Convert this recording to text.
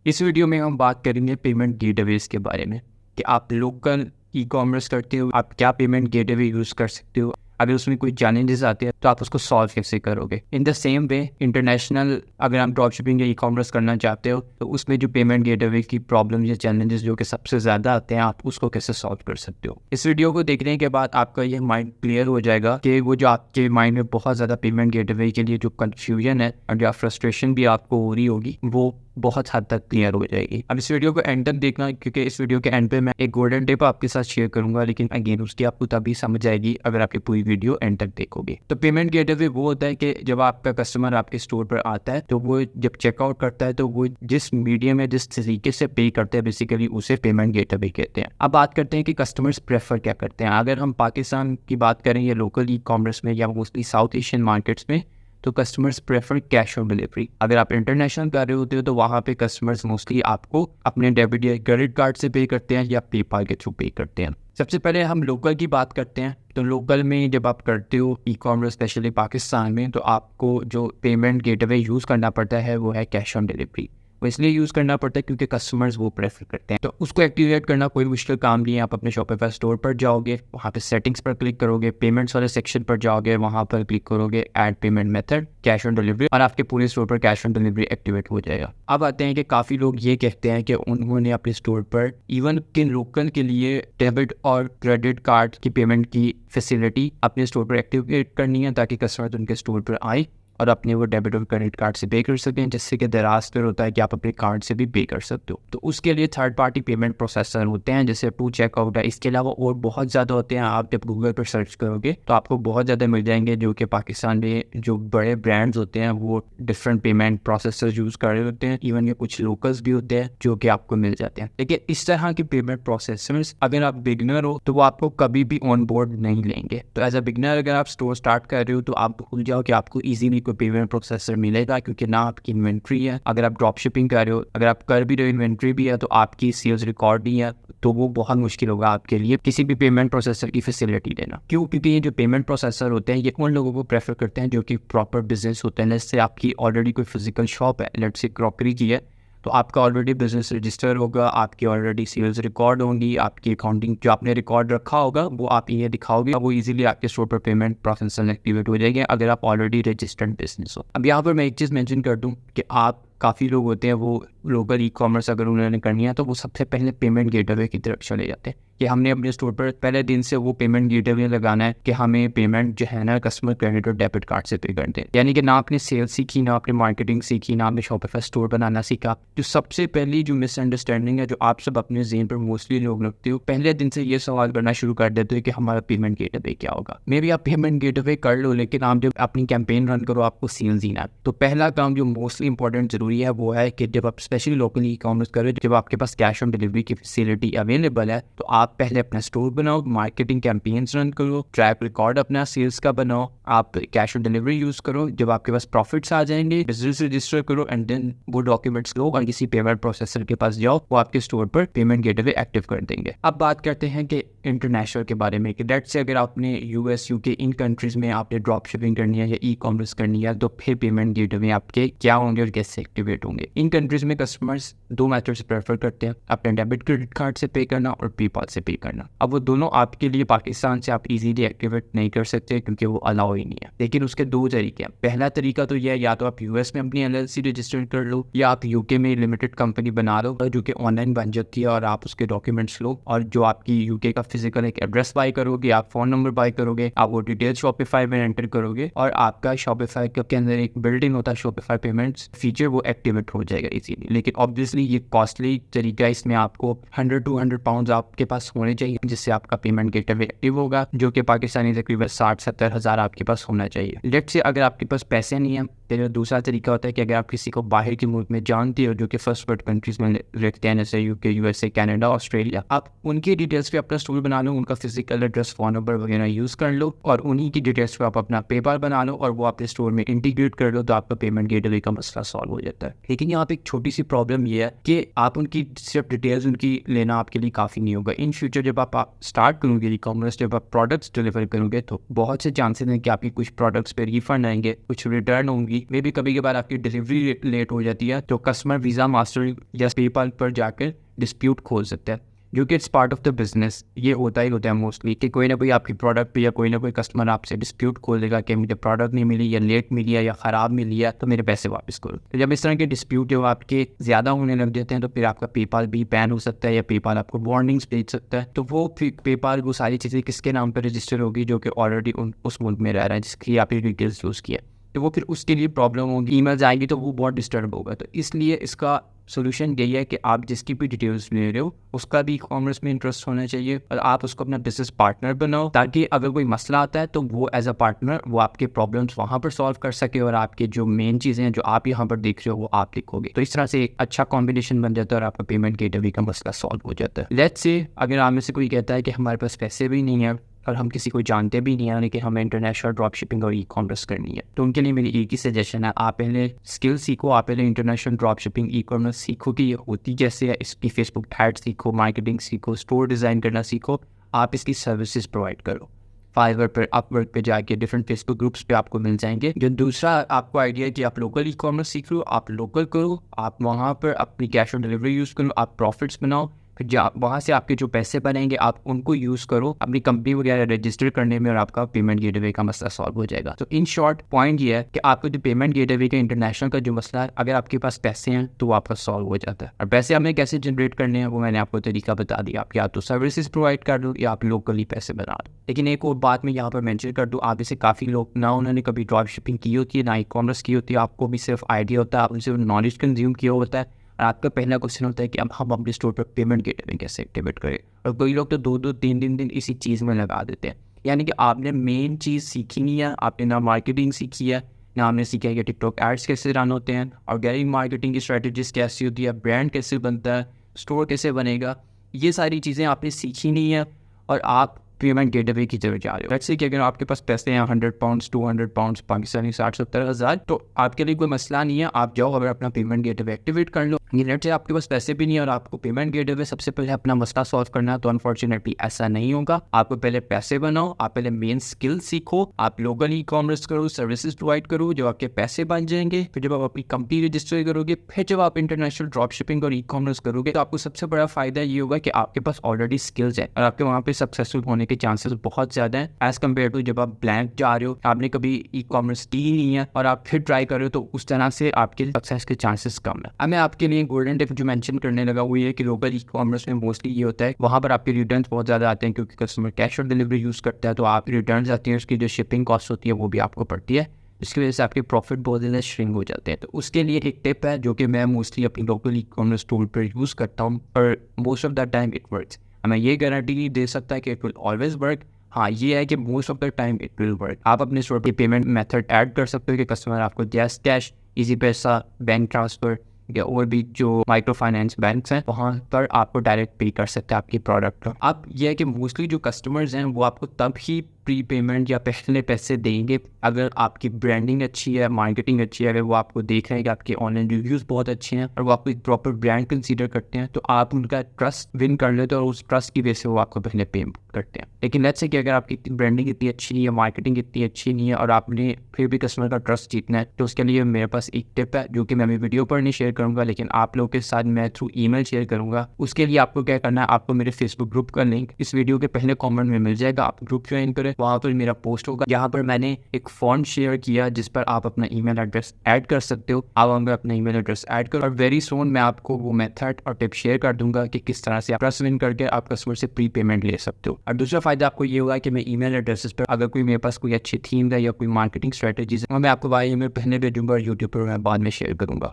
इस वीडियो में हम बात करेंगे पेमेंट गेटवेज के बारे में कि आप लोकल ई कॉमर्स करते हो, आप क्या पेमेंट गेटवे यूज़ कर सकते हो। अगर उसमें कोई चैलेंजेस आते हैं तो आप उसको सॉल्व कैसे करोगे। In the same way international अगर आप ड्रॉप शिपिंग या ई कॉमर्स करना चाहते हो तो उसमें जो पेमेंट गेटवे की प्रॉब्लम या चैलेंजेस जो कि सबसे ज़्यादा आते हैं, आप उसको कैसे सॉल्व कर सकते हो। इस वीडियो को देखने के बाद आपका ये माइंड क्लियर हो जाएगा कि वो जो आपके माइंड में बहुत ज़्यादा पेमेंट गेटवे के लिए जो कन्फ्यूजन है और जो फ्रस्ट्रेशन भी आपको हो रही होगी वो बहुत हद तक क्लियर हो जाएगी। अब इस वीडियो को एंड तक देखना, क्योंकि इस वीडियो के एंड पे मैं एक गोल्डन टिप आपके साथ शेयर करूंगा, लेकिन अगेन उसकी आपको तभी समझ आएगी अगर आपकी पूरी वीडियो एंड तक देखोगे। तो पेमेंट गेटवे वो होता है कि जब आपका कस्टमर आपके स्टोर पर आता है तो वो जब चेकआउट करता है तो वो जिस मीडियम में जिस तरीके से पे करते हैं बेसिकली उसे पेमेंट गेटवे कहते हैं। अब बात करते हैं कि कस्टमर्स प्रेफर क्या करते हैं। अगर हम पाकिस्तान की बात करें या लोकल ई कॉमर्स में या मोस्टली साउथ एशियन मार्केट्स में, तो customers prefer cash on delivery. अगर आप इंटरनेशनल कर रहे होते हो तो वहाँ पे कस्टमर्स मोस्टली आपको अपने डेबिट या क्रेडिट कार्ड से पे करते हैं या पेपाल के थ्रू पे करते हैं। सबसे पहले हम लोकल की बात करते हैं। तो लोकल में जब आप करते हो ई कॉमर्स स्पेशली पाकिस्तान में, तो आपको जो पेमेंट गेटवे यूज़ करना पड़ता है वो है कैश ऑन डिलीवरी। वो इसलिए यूज़ करना पड़ता है क्योंकि कस्टमर्स वो प्रेफर करते हैं। तो उसको एक्टिवेट करना कोई मुश्किल काम नहीं है। आप अपने शॉपिफाई स्टोर पर जाओगे, वहाँ पे सेटिंग्स पर क्लिक करोगे, पेमेंट्स वाले सेक्शन पर जाओगे, वहाँ पर क्लिक करोगे add payment method cash on delivery, और आपके पूरे स्टोर पर कैश ऑन डिलीवरी एक्टिवेट हो जाएगा। अब आते हैं कि काफ़ी लोग ये कहते हैं कि उन्होंने अपने स्टोर पर इवन कि लोकल के लिए डेबिट और क्रेडिट कार्ड की पेमेंट की फैसिलिटी अपने स्टोर पर एक्टिवेट करनी है ताकि कस्टमर उनके स्टोर पर आए और अपने वो डेबिट और क्रेडिट कार्ड से पे कर सकें, जिससे कि दराज होता है कि आप अपने कार्ड से भी पे कर सकते हो। तो उसके लिए थर्ड पार्टी पेमेंट प्रोसेसर होते हैं जैसे टू चेकआउट है। इसके अलावा और बहुत ज़्यादा होते हैं। आप जब गूगल पर सर्च करोगे तो आपको बहुत ज़्यादा मिल जाएंगे जो कि पाकिस्तान में जो बड़े ब्रांड्स होते हैं वो डिफरेंट पेमेंट प्रोसेसर यूज़ कर रहे होते हैं। इवन ये कुछ लोकल्स भी होते हैं जो कि आपको मिल जाते हैं। लेकिन इस तरह की पेमेंट प्रोसेसर्स अगर आप बिगनर हो तो वो आपको कभी भी ऑन बोर्ड नहीं लेंगे। तो एज अ बिगनर अगर आप स्टोर स्टार्ट कर रहे हो तो आप भूल जाओ कि आपको ईजीली कोई पेमेंट प्रोसेसर मिलेगा, क्योंकि ना आपकी इन्वेंट्री है। अगर आप ड्रॉप शिपिंग कर रहे हो, अगर आप कर भी रहे हो, इन्वेंट्री भी है, तो आपकी सेल्स रिकॉर्ड नहीं है, तो वो बहुत मुश्किल होगा आपके लिए किसी भी पेमेंट प्रोसेसर की फैसिलिटी लेना। क्यों? क्योंकि ये जो पेमेंट प्रोसेसर होते हैं ये उन लोगों को प्रेफर करते हैं जो कि प्रॉपर बिजनेस होते हैं। जैसे आपकी ऑलरेडी कोई फिजिकल शॉप है, लेट्स से क्रॉकरी की है, तो आपका ऑलरेडी बिजनेस रजिस्टर होगा, आपकी ऑलरेडी सेल्स रिकॉर्ड होंगी, आपकी अकाउंटिंग जो आपने रिकॉर्ड रखा होगा वो आप ये दिखाओगे, वो इजीली आपके स्टोर पर पेमेंट प्रोसेसर एक्टिवेट हो जाएगी अगर आप ऑलरेडी रजिस्टर्ड बिजनेस हो। अब यहाँ पर मैं एक चीज़ मेंशन कर दूँ कि आप काफ़ी लोग होते हैं वो लोकल ई कॉमर्स अगर उन्होंने करनी है तो वो सबसे पहले पेमेंट गेटवे की तरफ चले जाते हैं कि हमने अपने स्टोर पर पहले दिन से वो पेमेंट गेटवे लगाना है कि हमें पेमेंट जो है ना कस्टमर क्रेडिट और डेबिट कार्ड से पे कर दें। यानी कि ना आपने सेल्स सीखी, ना आपने मार्केटिंग सीखी, ना आपने शॉपिफाई स्टोर बनाना सीखा। जो सबसे पहली जो मिसअंडरस्टैंडिंग है जो आप सब अपने ज़हन पर मोस्टली लोग रखते हो, पहले दिन से ये सवाल करना शुरू कर देते हो कि हमारा पेमेंट गेटवे क्या होगा। मे बी आप पेमेंट गेटवे कर लो, लेकिन आप जब अपनी कैंपेन रन करो आपको सेल्स ही ना। तो पहला काम जो मोस्टली इंपॉर्टेंट जरूरी है वो है कि जब आप स्पेशली लोकल ई कॉमर्स करो, जब आपके पास कैश ऑन डिलीवरी की फैसिलिटी अवेलेबल है, तो आप पहले अपना स्टोर बनाओ, मार्केटिंग कैंपेन्स रन करो, ट्रैक रिकॉर्ड अपना सेल्स का बनाओ, आप कैश ऑन डिलीवरी यूज़ करो। जब आपके पास प्रॉफिट्स आ जाएंगे बिजनेस रजिस्टर करो एंड देन वो डॉक्यूमेंट्स लो और किसी पेमेंट प्रोसेसर के पास जाओ, वो आपके स्टोर पर पेमेंट गेटवे एक्टिव कर देंगे। अब बात करते हैं कि इंटरनेशनल के बारे में कि डेट से अगर आपने यूएस यूके इन कंट्रीज़ में आपने ड्रॉप शिपिंग करनी है या ई कॉमर्स करनी है तो फिर पेमेंट गेटवे आपके क्या होंगे और कैसे एक्टिवेट होंगे। इन कंट्रीज़ में कस्टमर्स दो मेथड से प्रेफर करते हैं, अपने डेबिट क्रेडिट कार्ड से पे करना और पेपाल से पे करना। अब वो दोनों आपके लिए पाकिस्तान से आप इजीली एक्टिवेट नहीं कर सकते क्योंकि वो अलाउ ही नहीं है। लेकिन उसके दो तरीके हैं। पहला तरीका तो यह है, या तो आप यूएस में अपनी एलएलसी रजिस्टर कर लो या आप यूके में लिमिटेड कंपनी बना लो जो कि ऑनलाइन बन जाती है, और आप उसके डॉक्यूमेंट्स लो और जो आपकी यूके का फिजिकल एक एड्रेस बाय करोगे, आप फोन नंबर बाय करोगे, आप वो डिटेल्स शॉपिफाई में एंटर करोगे और आपका शॉपिफाई के अंदर एक बिल्डिंग होता है शॉपिफाई पेमेंट्स फीचर, वो एक्टिवेट हो जाएगा इजीली। लेकिन ऑब्वियसली ये कॉस्टली तरीका है, इसमें आपको 100-200 पाउंड आपके पास होने चाहिए जिससे आपका पेमेंट गेटवे एक्टिव होगा, जो कि पाकिस्तानी तकरीबन 60-70 हज़ार आपके पास होना चाहिए। लेट्स से अगर आपके पास पैसे नहीं है, फिर दूसरा तरीका होता है कि अगर आप किसी को बाहर के मुल्क में जानते हो जो कि फर्स्ट वर्ल्ड कंट्रीज में रहते हैं जैसे यूके, यूएसए, कनाडा, ऑस्ट्रेलिया, आप उनकी डिटेल्स पे अपना स्टोर बना लो, उनका फिजिकल एड्रेस, फोन नंबर वगैरह यूज़ कर लो और उन्हीं की डिटेल्स पे आप अपना पेपाल बना लो और वो अपने स्टोर में इंटीग्रेट कर लो, तो आपका पेमेंट गेटवे का मसला सॉल्व हो जाता है। लेकिन यहाँ पे एक छोटी सी प्रॉब्लम ये है कि आप उनकी सिर्फ डिटेल्स उनकी लेना आपके लिए काफ़ी नहीं होगा। इन फ्यूचर जब आप स्टार्ट करोगे ई कॉमर्स, जब आप प्रोडक्ट्स डिलीवर करोगे तो बहुत से चांसेस हैं कि आपकी कुछ प्रोडक्ट्स पे रिफंड आएंगे, कुछ रिटर्न होंगी होगी, मे भी कभी कभार आपकी डिलीवरी लेट हो जाती है, तो कस्टमर वीज़ा मास्टर या पेपाल पर जाकर डिस्प्यूट खोल सकता है, जो कि it's part of the business. ये होता ही होता है मोस्टली कि कोई ना कोई आपकी प्रोडक्ट पे या कोई ना कोई कस्टमर आपसे डिस्प्यूट खोल देगा कि मुझे प्रोडक्ट नहीं मिली या लेट मिली है या ख़राब मिली है, तो मेरे पैसे वापस करो। तो जब इस तरह के डिस्प्यूट जो आपके ज़्यादा होने लग जाते हैं, तो फिर आपका पेपाल भी बैन हो सकता है या पेपाल आपको वार्निंग्स भेज सकता है। तो वो फिर पेपाल वो सारी चीज़ें किसके नाम पर रजिस्टर होगी, जो कि ऑलरेडी उस मुल्क में रह रहा है जिसकी आपने डिटेल्स यूज़ किया, तो वो फिर उसके लिए प्रॉब्लम होगी, ईमेल्स आएंगी तो वो बहुत डिस्टर्ब होगा। तो इसलिए इसका सोल्यूशन यही है कि आप जिसकी भी डिटेल्स ले रहे हो उसका भी कॉमर्स में इंटरेस्ट होना चाहिए और आप उसको अपना बिजनेस पार्टनर बनाओ, ताकि अगर कोई मसला आता है तो वो एज अ पार्टनर वो आपके प्रॉब्लम्स वहाँ पर सॉल्व कर सके और आपके जो मेन चीज़ें हैं जो आप यहाँ पर देख रहे हो वो आप लिखोगे। तो इस तरह से एक अच्छा कॉम्बिनेशन बन जाता है और आपका पेमेंट गेटवे का मसला सॉल्व हो जाता है। लेट्स से अगर आप में से कोई कहता है कि हमारे पास पैसे भी नहीं है और हम किसी को जानते भी नहीं है, यानी कि हमें इंटरनेशनल ड्रॉप शिपिंग और ई कॉमर्स करनी है, तो उनके लिए मेरी एक ही सजेशन है, आप पहले स्किल सीखो, आप पहले international drop shipping e commerce सीखो कि ये होती कैसे है, इसकी फेसबुक एड सीखो, मार्केटिंग सीखो, स्टोर डिज़ाइन करना सीखो, आप इसकी सर्विसेज प्रोवाइड करो। फाइवर पर, अपवर्क पे जाके डिफरेंट फेसबुक ग्रुप्स पे आपको मिल जाएंगे। जो दूसरा आपको आइडिया है कि आप लोकल ई कॉमर्स सीख लो, आप लोकल करो, आप वहाँ पर अपनी कैश ऑन डिलीवरी यूज़ करो, आप प्रॉफिट्स बनाओ, फिर वहाँ से आपके जो पैसे बनेंगे आप उनको यूज़ करो अपनी कंपनी वगैरह रजिस्टर करने में और आपका पेमेंट गेटवे का मसला सॉल्व हो जाएगा। तो इन शॉर्ट पॉइंट ये है कि आपको जो पेमेंट गेटवे का इंटरनेशनल का जो मसला है, अगर आपके पास पैसे हैं तो वो आपका सॉल्व हो जाता है। और पैसे हमें कैसे जनरेट करने हैं वो मैंने आपको तरीका बता दिया, आप या तो सर्विसेज प्रोवाइड कर दो या आप लोकली पैसे बना दो। लेकिन एक और बात मैं यहाँ पर मेंशन कर दूँ, आप इसे काफ़ी लोग ना उन्होंने कभी ड्रॉप शिपिंग की होती है ना ई कॉमर्स की होती है, आपको भी सिर्फ आइडिया होता है, आपने सिर्फ नॉलेज कंज्यूम किया होता है और आपका पहला क्वेश्चन होता है कि अब हम अपने स्टोर पर पेमेंट गेटवे कैसे एक्टिवेट करें। और कई लोग तो 2-2 3-3 दिन इसी चीज़ में लगा देते हैं, यानी कि आपने मेन चीज़ सीखी नहीं है, आपने ना मार्केटिंग सीखी है, ना आपने सीखा है कि टिकटॉक एड्स कैसे रन होते हैं, ऑर्गेनिक मार्केटिंग की स्ट्रेटजीज कैसी होती है, ब्रांड कैसे बनता है, स्टोर कैसे बनेगा, ये सारी चीज़ें आपने सीखी नहीं है और आप पेमेंट गेटवे की तरफ जा रहे हो। लेट्स से कि अगर आपके पास पैसे हैं 100 पाउंड्स 200 पाउंड्स पाकिस्तानी 60-70 हज़ार, तो आपके लिए कोई मसला नहीं है, आप जाओ अगर अपना पेमेंट गेटवे एक्टिवेट कर लो। ये लेट्स से आपके पास पैसे भी नहीं है और आपको पेमेंट गेटवे सबसे पहले अपना मसला सॉल्व करना है, तो अनफॉर्चुनेटली ऐसा नहीं होगा। आपको पहले पैसे बनाओ, आप पहले मेन स्किल सीखो, आप लोकल ई कॉमर्स करो, सर्विसेज प्रोवाइड करो, जब आपके पैसे बन जाएंगे, फिर जब आप अपनी कंपनी रजिस्टर करोगे, फिर जब आप इंटरनेशनल ड्रॉप शिपिंग और ई कॉमर्स करोगे, तो आपको सबसे बड़ा फायदा ये होगा कि आपके पास ऑलरेडी स्किल्स है और आपके वहाँ पे सक्सेसफुल होने के चांसेस बहुत ज़्यादा है एज कम्पेयर टू जब आप ब्लैंक जा रहे हो, आपने कभी ई कॉमर्स की ही नहीं है और आप फिर ट्राई कर रहे हो, तो उस तरह से आपके सक्सेस के चांसेस कम है। अब मैं आपके लिए गोल्डन टिप जो मेंशन करने लगा हुई है कि लोकल ई कॉमर्स में मोस्टली ये होता है, वहाँ पर आपके रिटर्न्स बहुत ज़्यादा आते हैं क्योंकि customer cash on delivery use करता है, तो आप रिटर्न्स आती हैं, उसकी जो शिपिंग कॉस्ट होती है वो भी आपको पड़ती है, इसकी वजह से आपके प्रॉफिट बहुत ज़्यादा श्रिंक हो जाते हैं। तो उसके लिए एक टिप है जो कि मैं मोस्टली अपनी लोकल ई कॉमर्स स्टोर पर यूज़ करता हूँ और most of the time it works. मैं ये गारंटी नहीं दे सकता कि इट विल ऑलवेज वर्क, हाँ ये है कि most of the time it will work. आप अपने स्टोर पे पेमेंट मेथड ऐड कर सकते हो कि कस्टमर आपको जस्ट कैश, इजी पैसा, बैंक ट्रांसफ़र या और भी जो माइक्रो फाइनेंस बैंक्स हैं वहाँ पर आपको डायरेक्ट पे कर सकते हैं आपकी प्रोडक्ट का। अब यह है कि मोस्टली जो कस्टमर्स हैं वो आपको तब ही प्री पेमेंट या पहले पैसे देंगे अगर आपकी ब्रांडिंग अच्छी है, मार्केटिंग अच्छी है, अगर वो आपको देख रहे हैं कि आपके ऑनलाइन रिव्यूज़ बहुत अच्छे हैं और वो आपको एक प्रॉपर ब्रांड कंसीडर करते हैं, तो आप उनका ट्रस्ट विन कर लेते हो और उस ट्रस्ट की वजह से वो आपको पहले पे करते हैं। लेकिन लेट्स से कि अगर आपकी ब्रांडिंग इतनी अच्छी नहीं है, मार्केटिंग इतनी अच्छी नहीं है और आपने फिर भी कस्टमर का ट्रस्ट जीतना है, तो उसके लिए मेरे पास एक टिप है जो कि मैं अभी वीडियो पर नहीं शेयर करूँगा, लेकिन आप लोगों के साथ मैं थ्रू ईमेल शेयर करूँगा। उसके लिए आपको क्या करना है, आपको मेरे फेसबुक ग्रुप का लिंक इस वीडियो के पहले कॉमेंट में मिल जाएगा, आप ग्रुप ज्वाइन करें, वहाँ पर मेरा पोस्ट होगा, यहाँ पर मैंने एक फॉर्म शेयर किया जिस पर आप अपना ईमेल एड्रेस ऐड कर सकते हो। आप हमें अपना ईमेल एड्रेस ऐड करो और वेरी सून मैं आपको वो मेथड और टिप शेयर कर दूंगा कि किस तरह से आप ट्रस्ट विन करके आप कस्टमर से प्री पेमेंट ले सकते हो। और दूसरा फायदा आपको ये होगा कि मैं ईमेल एड्रेसेस पर अगर कोई मेरे पास कोई अच्छी थीम है या कोई मार्केटिंग स्ट्रेटेजीज है, मैं आपको वाई ईमेल पहले भेजूंगा और यूट्यूब पर मैं बाद में शेयर करूंगा।